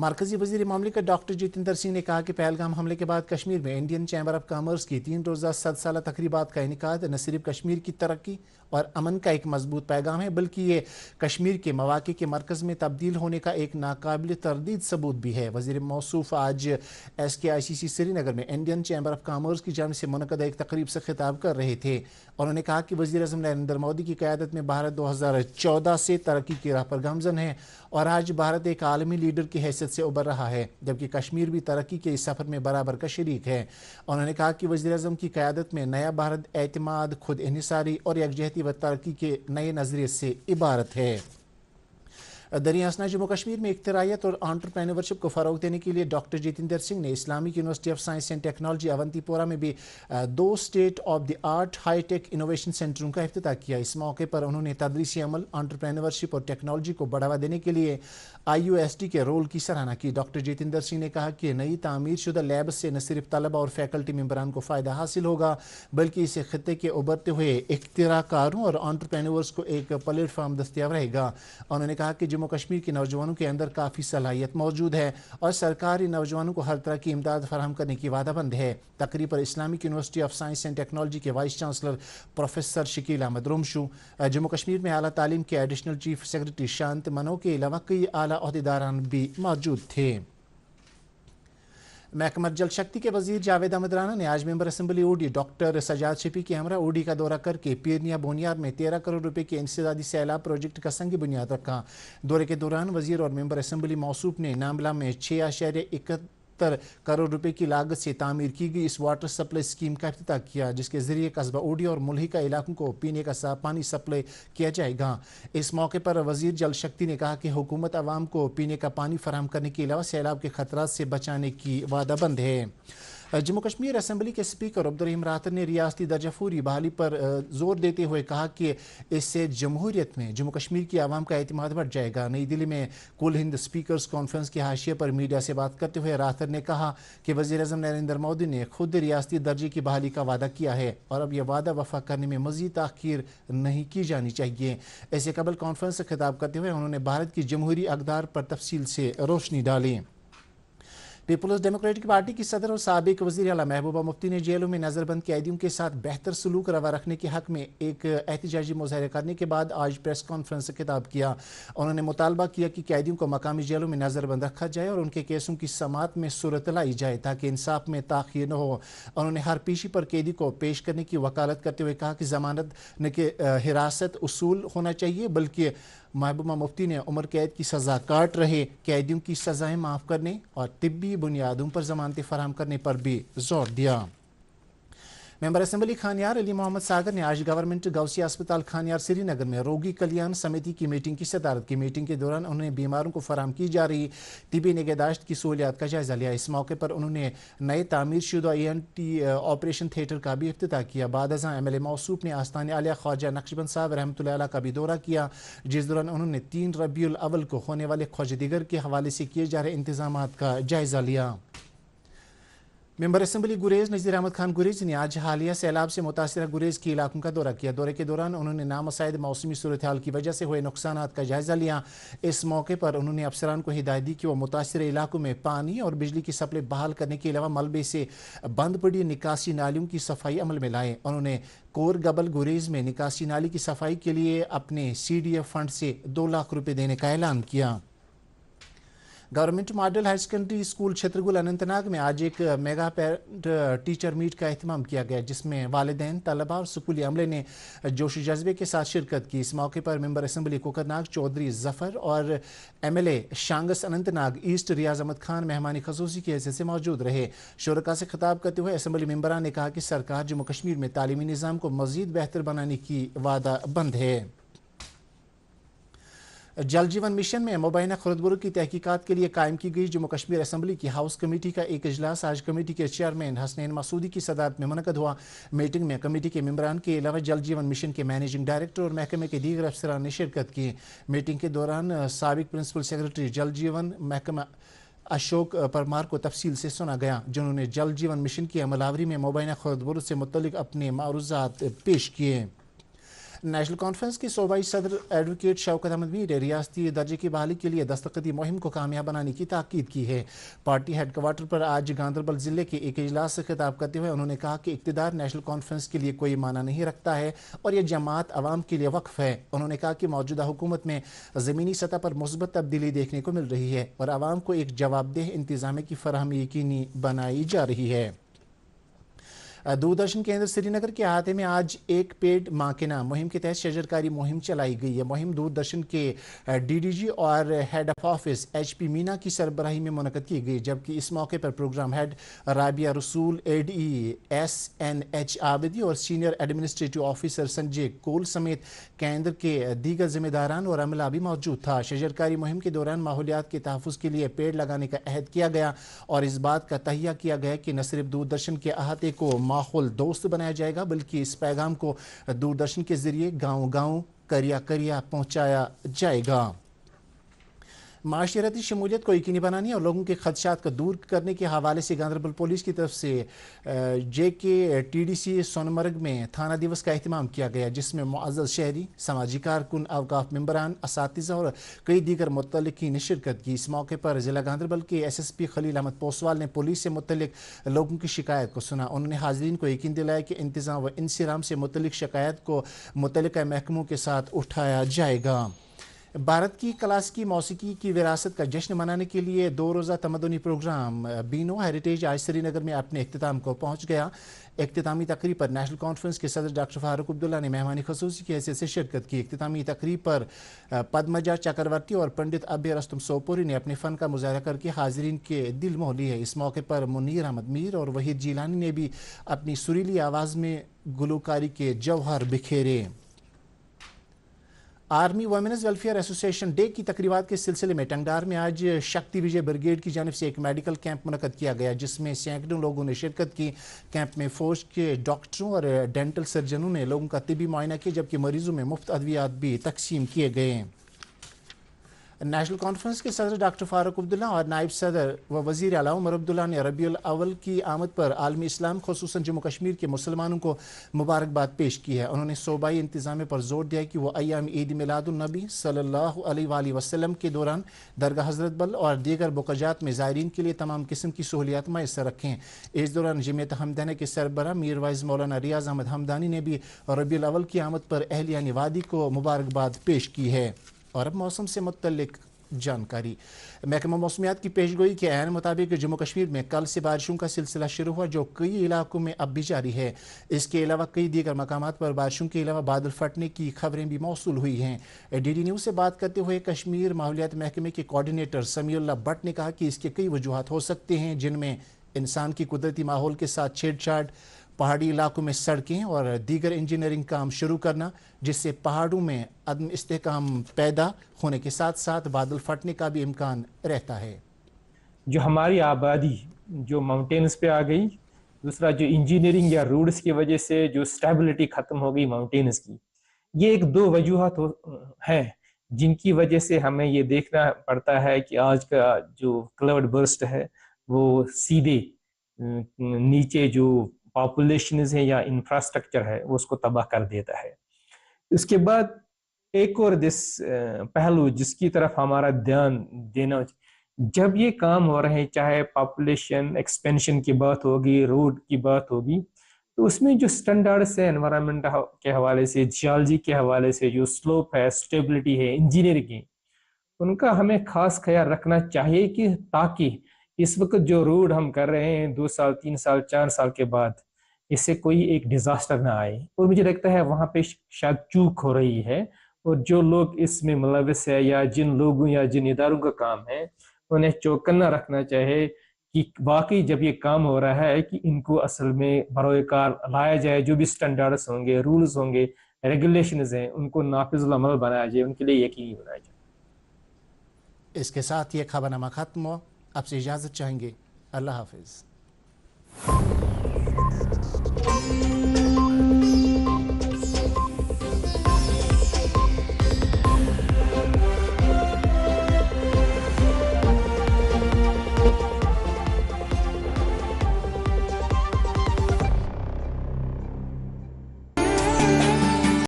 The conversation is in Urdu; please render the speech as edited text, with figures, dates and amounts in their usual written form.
مرکزی وزیر مملکت ڈاکٹر جتیندر سنگھ نے کہا کہ پہلگام حملے کے بعد کشمیر میں انڈین چیمبر آف کامرس کی 3 روزہ 100 سالہ تقریبات کا انعقاد نہ صرف کشمیر کی ترقی اور امن کا ایک مضبوط پیغام ہے بلکہ یہ کشمیر کے مواقع کے مرکز میں تبدیل ہونے کا ایک ناقابل تردید ثبوت بھی ہے۔ وزیر موصوف آج SKICC سری نگر میں انڈین چیمبر آف کامرس کی جانب سے منعقدہ ایک تقریب سے خطاب کر رہے تھے۔ انہوں نے کہا کہ وزیر اعظم نریندر مودی کی قیادت میں بھارت 2014 سے ترقی کی راہ پر گامزن ہے اور آج بھارت ایک عالمی لیڈر کی حیثیت سے ابھر رہا ہے، جبکہ کشمیر بھی ترقی کے اس سفر میں برابر کا شریک ہے۔ انہوں نے کہا کہ وزیر اعظم کی قیادت میں نیا بھارت اعتماد، خود انحصاری اور یکجہتی و ترقی کے نئے نظریے سے عبارت ہے۔ دریں اثنا جموں کشمیر میں اختراعیت اور انٹرپرینورشپ کو فروغ دینے کے لیے ڈاکٹر جتیندر سنگھ نے Islamic university of science and technology Awantipora میں بھی 2 state of the art high tech innovation سینٹروں کا افتتاح کیا۔ اس موقع پر انہوں نے تدریسی عمل، انٹرپرینورشپ اور ٹیکنالوجی کو بڑھاوا دینے کے لیے IUST کے رول کی سراہنا کی۔ ڈاکٹر جتیندر سنگھ نے کہا کہ نئی تعمیر شدہ لیب سے نہ صرف طلبہ اور فیکلٹی ممبران کو فائدہ حاصل ہوگا بلکہ اسے خطے کے ابھرتے ہوئے اختراع کاروں اور انٹرپرینورز کو ایک پلیٹ فارم دستیاب رہے گا۔ انہوں نے کہا کہ جموں کشمیر کے نوجوانوں کے اندر کافی صلاحیت موجود ہے اور سرکار ان نوجوانوں کو ہر طرح کی امداد فراہم کرنے کی وعدہ بند ہے۔ تقریب پر Islamic university of science and technology کے vice chancellor professor Shakeel Ahmad Ramshu, Jammu Kashmir میں اعلیٰ تعلیم کے ایڈیشنل چیف سیکرٹری شانت منو کے علاوہ کئی اعلیٰ عہدیداران بھی موجود تھے۔ محکمہ جل شکتی کے وزیر جاوید احمد رانا نے آج ممبر اسمبلی اوڈی ڈاکٹر سجاد شفیع کے ہمراہ اوڈی کا دورہ کر کے پیرنیا بونیار میں 13 کروڑ روپے کے انسدادی سیلاب پروجیکٹ کا سنگ بنیاد رکھا۔ دورے کے دوران وزیر اور ممبر اسمبلی موصوف نے نامبلا میں 6.71 کروڑ روپے کی لاگت سے تعمیر کی گئی اس واٹر سپلائی اسکیم کا افتتاح کیا، جس کے ذریعے قصبہ اوڈی اور ملحقہ علاقوں کو پینے کا صاف پانی سپلائی کیا جائے گا۔ اس موقع پر وزیر جل شکتی نے کہا کہ حکومت عوام کو پینے کا پانی فراہم کرنے کے علاوہ سیلاب کے خطرات سے بچانے کی وعدہ بند ہے۔ جموں کشمیر اسمبلی کے اسپیکر عبدالرحیم راتر نے ریاستی درجہ فوری بحالی پر زور دیتے ہوئے کہا کہ اس سے جمہوریت میں جموں کشمیر کی عوام کا اعتماد بڑھ جائے گا۔ نئی دلی میں کل ہند اسپیکرز کانفرنس کے حاشیے پر میڈیا سے بات کرتے ہوئے راتر نے کہا کہ وزیر اعظم نریندر مودی نے خود ریاستی درجے کی بحالی کا وعدہ کیا ہے اور اب یہ وعدہ وفا کرنے میں مزید تاخیر نہیں کی جانی چاہیے۔ ایسے قبل کانفرنس سے خطاب کرتے ہوئے انہوں نے بھارت کی جمہوری اقدار پر تفصیل سے روشنی ڈالی۔ پیپلز ڈیموکریٹک پارٹی کی صدر اور سابق وزیر اعلیٰ محبوبہ مفتی نے جیلوں میں نظر بند قیدیوں کے ساتھ بہتر سلوک روا رکھنے کے حق میں ایک احتجاجی مظاہرہ کرنے کے بعد آج پریس کانفرنس سے خطاب کیا۔ انہوں نے مطالبہ کیا کہ قیدیوں کو مقامی جیلوں میں نظر بند رکھا جائے اور ان کے کیسوں کی سماعت میں صورت لائی جائے تاکہ انصاف میں تاخیر نہ ہو۔ انہوں نے ہر پیشی پر قیدی کو پیش کرنے کی وکالت کرتے ہوئے کہا کہ ضمانت نہ کہ حراست اصول ہونا چاہیے بلکہ محبوبہ مفتی نے عمر قید کی سزا کاٹ رہے قیدیوں کی سزائیں معاف کرنے اور طبی بنیادوں پر ضمانتیں فراہم کرنے پر بھی زور دیا۔ ممبر اسمبلی کھانیار علی محمد ساگر نے آج گورنمنٹ گوسیہ اسپتال کھانیار سری نگر میں روگی کلیان سمیتی کی میٹنگ کی صدارت کی۔ میٹنگ کے دوران انہوں نے بیماروں کو فراہم کی جا رہی طبی نگہداشت کی سہولیات کا جائزہ لیا۔ اس موقع پر انہوں نے نئے تعمیر شدہ ENT آپریشن تھیٹر کا بھی افتتاح کیا۔ بعد ازاں MLA موصوف نے آستان عالیہ خواجہ نقشبند صاحب رحمۃ اللہ علیہ کا بھی دورہ کیا، جس دوران انہوں نے 3 ربیع الاول کو ہونے والے خواجہ دیگر کے حوالے سے کیے جا رہے انتظامات کا جائزہ لیا۔ ممبر اسمبلی گریز نذیر احمد خان گریز نے آج حالیہ سیلاب سے متاثرہ گریز کے علاقوں کا دورہ کیا۔ دورے کے دوران انہوں نے نامساعد موسمی صورتحال کی وجہ سے ہوئے نقصانات کا جائزہ لیا۔ اس موقع پر انہوں نے افسران کو ہدایت دی کہ وہ متاثرہ علاقوں میں پانی اور بجلی کی سپلائی بحال کرنے کے علاوہ ملبے سے بند پڑی نکاسی نالیوں کی صفائی عمل میں لائیں۔ انہوں نے کور گبل گریز میں نکاسی نالی کی صفائی کے لیے اپنے CDF فنڈ سے 2 لاکھ روپے دینے کا اعلان کیا۔ Government model higher secondary school Chhatergul Anantnag میں آج ایک میگا پیرنٹ ٹیچر میٹ کا اہتمام کیا گیا، جس میں والدین، طلباء اور اسکولی عملے نے جوش و جذبے کے ساتھ شرکت کی۔ اس موقع پر ممبر اسمبلی کوکر ناگ چودھری ظفر اور MLA شانگس اننت ناگ ایسٹ ریاض احمد خان مہمان خصوصی کی حیثیت سے موجود رہے۔ شرکاء سے خطاب کرتے ہوئے اسمبلی ممبران نے کہا کہ سرکار جموں کشمیر میں تعلیمی نظام کو مزید بہتر بنانے کی وعدہ بند ہے۔ جل جیون مشن میں مبینہ خردبروں کی تحقیقات کے لیے قائم کی گئی جموں کشمیر اسمبلی کی ہاؤس کمیٹی کا ایک اجلاس آج کمیٹی کے چیئرمین حسنین مسعودی کی صدارت میں منعقد ہوا۔ میٹنگ میں کمیٹی کے ممبران کے علاوہ جل جیون مشن کے مینیجنگ ڈائریکٹر اور محکمے کے دیگر افسران نے شرکت کی۔ میٹنگ کے دوران سابق پرنسپل سیکرٹری جل جیون محکمہ اشوک پرمار کو تفصیل سے سنا گیا، جنہوں نے جل جیون مشن کی عمل آوری میں مبینہ خردبروں سے متعلق اپنے معروضات پیش کیے۔ نیشنل کانفرنس کے صوبائی صدر ایڈوکیٹ شوکت احمد میر نے ریاستی درجے کی بحالی کے لیے دستخطی مہم کو کامیاب بنانے کی تاکید کی ہے۔ پارٹی ہیڈ کوارٹر پر آج گاندربل ضلع کے ایک اجلاس سے خطاب کرتے ہوئے انہوں نے کہا کہ اقتدار نیشنل کانفرنس کے لیے کوئی معنی نہیں رکھتا ہے اور یہ جماعت عوام کے لیے وقف ہے۔ انہوں نے کہا کہ موجودہ حکومت میں زمینی سطح پر مثبت تبدیلی دیکھنے کو مل رہی ہے اور عوام کو ایک جواب دہ انتظامیہ کی فراہمی یقینی بنائی جا رہی ہے۔ دوردرشن کیندر سری نگر کے احاطے میں آج ایک پیڑ ماں کے نام مہم کے تحت شجرکاری مہم چلائی گئی۔ یہ مہم دوردرشن کے ڈی ڈی جی اور head of office H P Meena کی سربراہی میں منعقد کی گئی، جبکہ اس موقع پر programme head Rabia Rasool, A D E S N H Abidi اور senior administrative officer Sanjay Kaul سمیت کیندر کے دیگر ذمہ داران اور عملہ بھی موجود تھا۔ شجرکاری مہم کے دوران ماحولیات کے تحفظ کے لیے پیڑ لگانے کا عہد کیا گیا اور اس بات کا تہیہ کیا گیا کہ نہ صرف دوردرشن کے احاطے کو ماحول دوست بنایا جائے گا بلکہ اس پیغام کو دوردرشن کے ذریعے گاؤں گاؤں کریا کریا پہنچایا جائے گا۔ معاشرتی شمولیت کو یقینی بنانے اور لوگوں کے خدشات کو دور کرنے کے حوالے سے گاندربل پولیس کی طرف سے جے کے ٹی ڈی سی سونمرگ میں تھانہ دیوس کا اہتمام کیا گیا، جس میں معزز شہری، سماجی کارکن، اوقاف ممبران، اساتذہ اور کئی دیگر متعلقین نے شرکت کی۔ اس موقع پر ضلع گاندربل کے ایس ایس پی خلیل احمد پوسوال نے پولیس سے متعلق لوگوں کی شکایت کو سنا۔ انہوں نے حاضرین کو یقین دلایا کہ انتظام و انصرام سے متعلق شکایت کو متعلقہ محکموں کے ساتھ اٹھایا جائے گا۔ بھارت کی کلاسیکی موسیقی کی وراثت کا جشن منانے کے لیے 2 روزہ تمدنی پروگرام بینو ہیریٹیج آج سری نگر میں اپنے اختتام کو پہنچ گیا۔ اختتامی تقریب پر نیشنل کانفرنس کے صدر ڈاکٹر فاروق عبداللہ نے مہمان خصوصی کی حیثیت سے شرکت کی۔ اختتامی تقریب پر پدمجا چکرورتی اور پنڈت ابھے رستم سوپوری نے اپنے فن کا مظاہرہ کر کے حاضرین کے دل موہ لیے۔ اس موقع پر منیر احمد میر اور وحید جیلانی نے بھی اپنی سریلی آواز میں گلوکاری کے جوہر بکھیرے۔ آرمی ویمنز ویلفیئر ایسوسی ایشن ڈے کی تقریبات کے سلسلے میں ٹنگڈار میں آج شکتی وجے بریگیڈ کی جانب سے ایک میڈیکل کیمپ منعقد کیا گیا، جس میں سینکڑوں لوگوں نے شرکت کی۔ کیمپ میں فوج کے ڈاکٹروں اور ڈینٹل سرجنوں نے لوگوں کا طبی معائنہ کیا، جبکہ مریضوں میں مفت ادویات بھی تقسیم کیے گئے۔ نیشنل کانفرنس کے صدر ڈاکٹر فاروق عبداللہ اور نائب صدر و وزیر اعلیٰ عمر عبداللہ نے ربیع الاول کی آمد پر عالمی اسلام خصوصاً جموں کشمیر کے مسلمانوں کو مبارکباد پیش کی ہے۔ انہوں نے صوبائی انتظامیہ پر زور دیا کہ وہ ایام عید میلاد النبی صلی اللہ علیہ وآلہ وسلم کے دوران درگاہ حضرت بل اور دیگر بقجات میں زائرین کے لیے تمام قسم کی سہولیات میسر رکھیں۔ اس دوران جمعیت ہمدانی کے سربراہ میر وائز مولانا ریاض احمد ہمدانی نے بھی ربیع الاول کی آمد پر اہلیان وادی کو مبارکباد پیش کی ہے۔ اور اب موسم سے متعلق جانکاری۔ محکمہ موسمیات کی پیشگوئی کے عین مطابق جموں کشمیر میں کل سے بارشوں کا سلسلہ شروع ہوا، جو کئی علاقوں میں اب بھی جاری ہے۔ اس کے علاوہ کئی دیگر مقامات پر بارشوں کے علاوہ بادل پھٹنے کی خبریں بھی موصول ہوئی ہیں۔ ڈی ڈی نیوز سے بات کرتے ہوئے کشمیر ماحولیات محکمے کے کوارڈینیٹر سمیع اللہ بٹ نے کہا کہ اس کے کئی وجوہات ہو سکتے ہیں، جن میں انسان کی قدرتی ماحول کے ساتھ چھیڑ چھاڑ، پہاڑی علاقوں میں سڑکیں اور دیگر انجینئرنگ کام شروع کرنا، جس سے پہاڑوں میں عدم استحکام پیدا ہونے کے ساتھ ساتھ بادل پھٹنے کا بھی امکان رہتا ہے۔ جو ہماری آبادی جو ماؤنٹینز پہ آ گئی، دوسرا جو انجینئرنگ یا روڈز کی وجہ سے جو سٹیبلٹی ختم ہو گئی ماؤنٹینز کی، یہ 1-2 وجوہات ہیں جن کی وجہ سے ہمیں یہ دیکھنا پڑتا ہے کہ آج کا جو کلاؤڈ برسٹ ہے وہ سیدھے نیچے جو پاپولیشنز ہیں یا انفراسٹرکچر ہے وہ اس کو تباہ کر دیتا ہے۔ اس کے بعد ایک اور پہلو جس کی طرف ہمارا دھیان دینا، جب یہ کام ہو رہے ہیں، چاہے پاپولیشن ایکسپینشن کی بات ہوگی، روڈ کی بات ہوگی، تو اس میں جو سٹینڈرڈس ہے انوائرمنٹ کے حوالے سے، جیولوجی کے حوالے سے، جو سلوپ ہے، سٹیبلٹی ہے، انجینئرنگ ہے، ان کا ہمیں خاص خیال رکھنا چاہیے کہ تاکہ اس وقت جو روڈ ہم کر رہے ہیں 2 سال 3 سال 4 سال کے بعد اس سے کوئی ایک ڈیزاسٹر نہ آئے۔ اور مجھے لگتا ہے وہاں پہ شاید چوک ہو رہی ہے، اور جو لوگ اس میں ملوث ہے یا جن لوگوں یا جن اداروں کا کام ہے انہیں چوکنا رکھنا چاہیے کہ واقعی جب یہ کام ہو رہا ہے کہ ان کو اصل میں بروئے کار لایا جائے، جو بھی سٹینڈرڈس ہوں گے، رولز ہوں گے، ریگولیشنز ہیں، ان کو نافذ العمل بنایا جائے، ان کے لیے یقینی بنایا جائے۔ اس کے ساتھ یہ خبرنامہ ختم ہوا، اب سے اجازت چاہیں گے۔ اللہ حافظ۔